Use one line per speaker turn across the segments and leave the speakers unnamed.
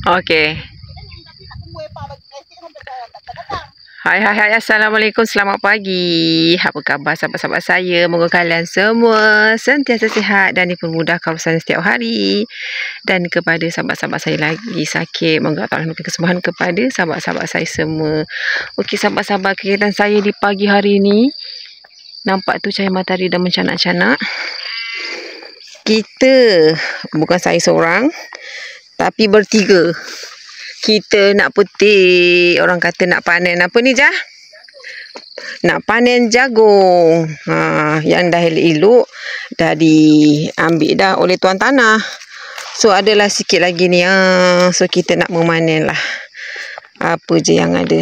Okey. Hai, Assalamualaikum, selamat pagi. Apa khabar sahabat-sahabat saya? Moga kalian semua sentiasa sihat dan dipermudahkan urusan setiap hari. Dan kepada sahabat-sahabat saya lagi sakit, moga Allah memberikan kesembuhan kepada sahabat-sahabat saya semua. Okey sahabat-sahabat, kegiatan saya di pagi hari ini, nampak tu cahaya matahari dah mencanak-canak. Kita, bukan saya seorang, tapi bertiga. Kita nak petik, orang kata nak panen apa ni Jah? Nak panen jagung. Yang dah elok-elok dah diambil dah oleh tuan tanah. So adalah sikit lagi ni. So kita nak memanen lah. Apa je yang ada.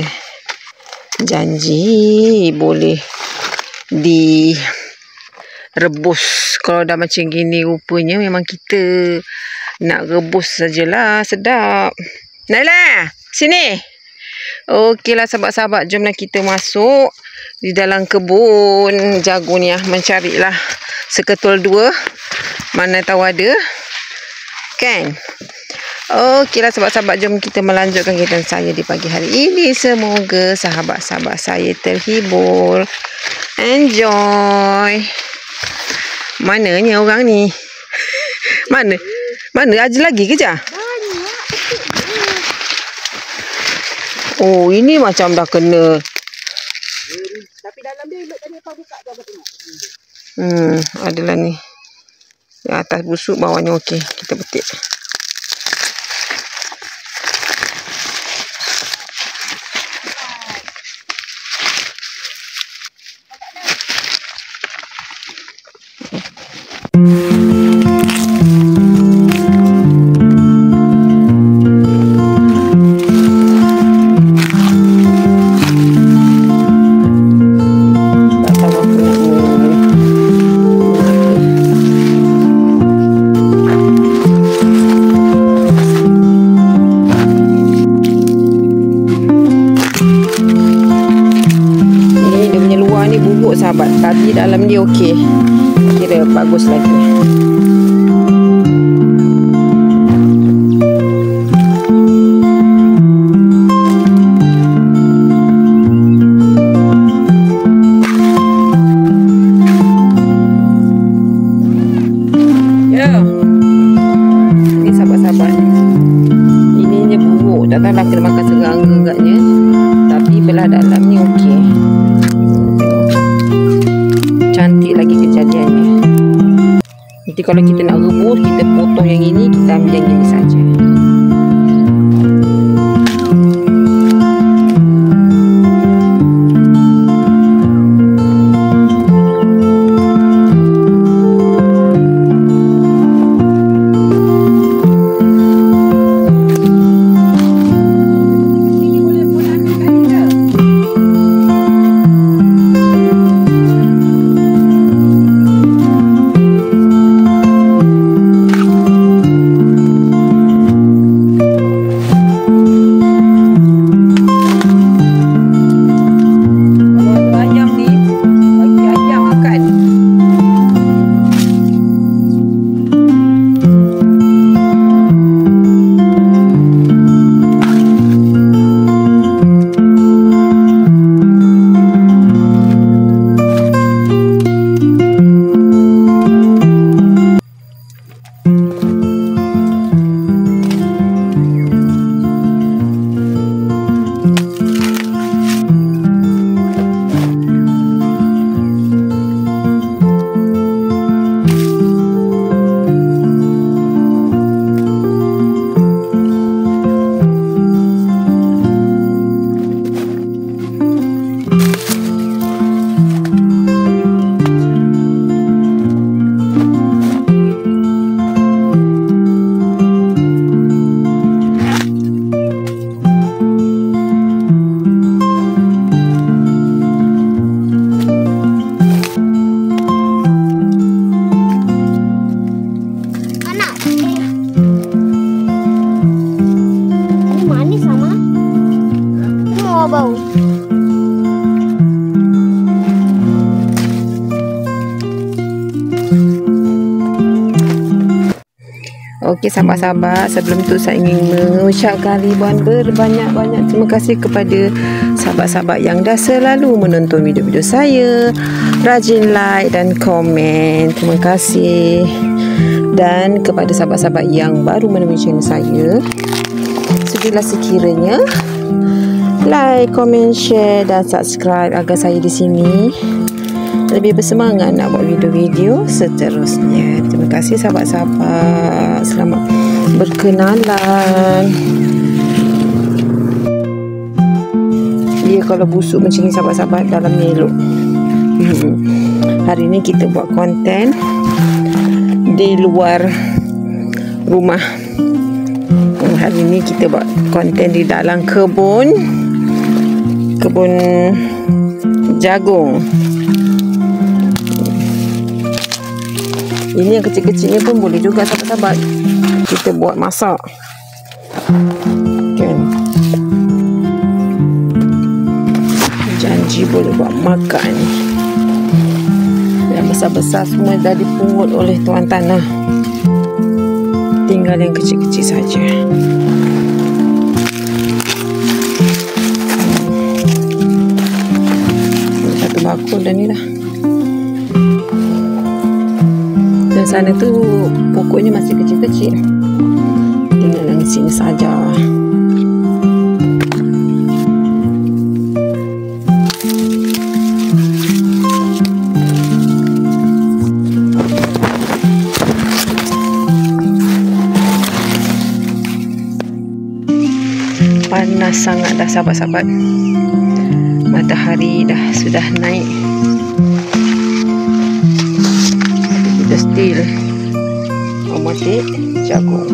Janji boleh direbus. Kalau dah macam gini rupanya memang kita nak rebus sajalah. Sedap. Naila, sini. Okeylah sahabat-sahabat, jomlah kita masuk di dalam kebun jagung ni mencarilah seketul dua. Mana tahu ada. Kan? Okeylah sahabat-sahabat, jom kita melanjutkan kegiatan saya di pagi hari ini. Semoga sahabat-sahabat saya terhibur. Enjoy. Mananya orang ni? Mana ada lagi ke Jah? Oh, ini macam dah kena. Tapi dalam dia elok tadi apa buka tu apa tengok. Adalah ni. Yang atas busuk, bawahnya okey. Kita petik. Sahabat, tapi dalam dia okey. Kira bagus lagi. Ini sahabat-sahabat. Ininya buruk. Tak tahu nak kena makan serang agaknya. Tapi belah dalam ni okey. Cantik lagi kejadiannya. Nanti kalau kita nak rebus, kita potong yang ini, kita ambil yang ini saja. Okey sahabat-sahabat, sebelum tu saya ingin mengucapkan ribuan berbanyak-banyak terima kasih kepada sahabat-sahabat yang dah selalu menonton video-video saya, rajin like dan komen. Terima kasih. Dan kepada sahabat-sahabat yang baru menemui channel saya, sudilah sekiranya like, komen, share dan subscribe agar saya di sini lebih bersemangat nak buat video-video seterusnya. Terima kasih sahabat-sahabat. Selamat berkenalan. Dia kalau busuk macam ni sahabat-sahabat, dalamnya elok. Hari ni kita buat konten di luar rumah. Hari ni kita buat konten di dalam kebun jagung. Ini yang kecil-kecilnya pun boleh juga sahabat-sahabat kita buat masak, kan? Janji boleh buat makan. Yang besar-besar semua dah dipungut oleh tuan tanah, tinggal yang kecil-kecil saja. Satu bakul dah ni dah. Dan sana tu pokoknya masih kecil-kecil, tinggal yang sini saja. Panas sangat dah sahabat-sahabat. Matahari dah sudah naik. Kita still memetik jagung.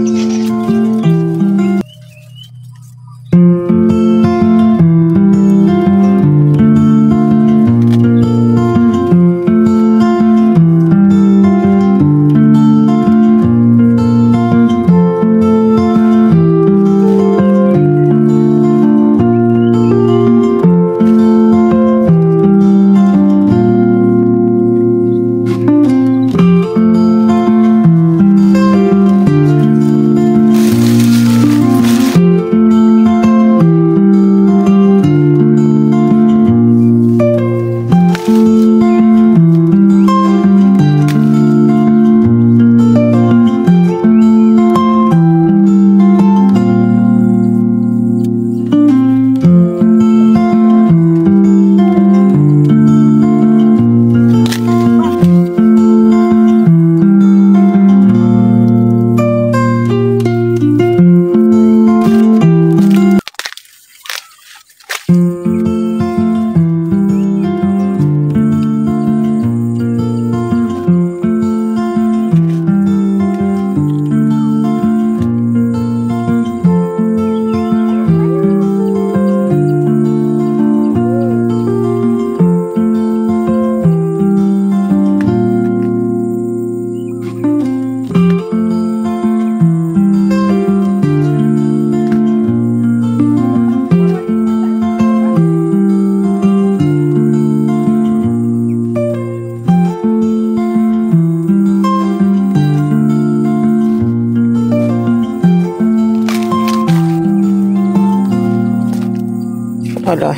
Alah,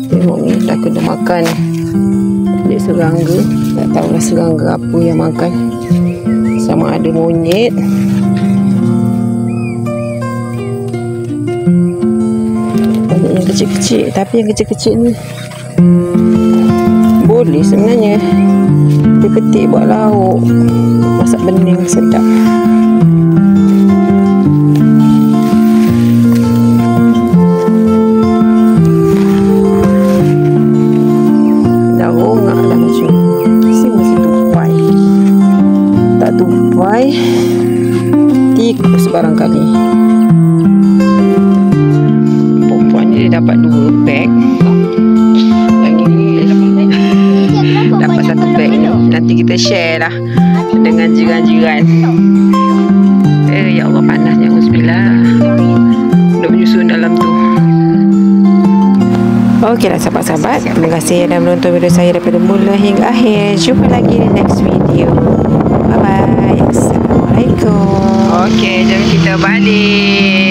tengok ni dah kena makan. Dia serangga. Tak tahulah serangga apa yang makan. Sama ada monyet, banyak yang kecil-kecil. Tapi yang kecil-kecil ni boleh sebenarnya dipetik buat lauk, masak bening sedap. Tikus barangkali. Perempuan ni dia dapat 2 beg. Yang ini dapat 1 beg. Nanti kita share lah dengan jiran-jiran. Ya Allah, panasnya. Bismillah. Nak menyusun dalam tu. Okeylah sahabat-sahabat, terima kasih yang dah menonton video saya daripada mula hingga akhir. Jumpa lagi di next video. Bye bye. Assalamualaikum. Okey, jom kita balik.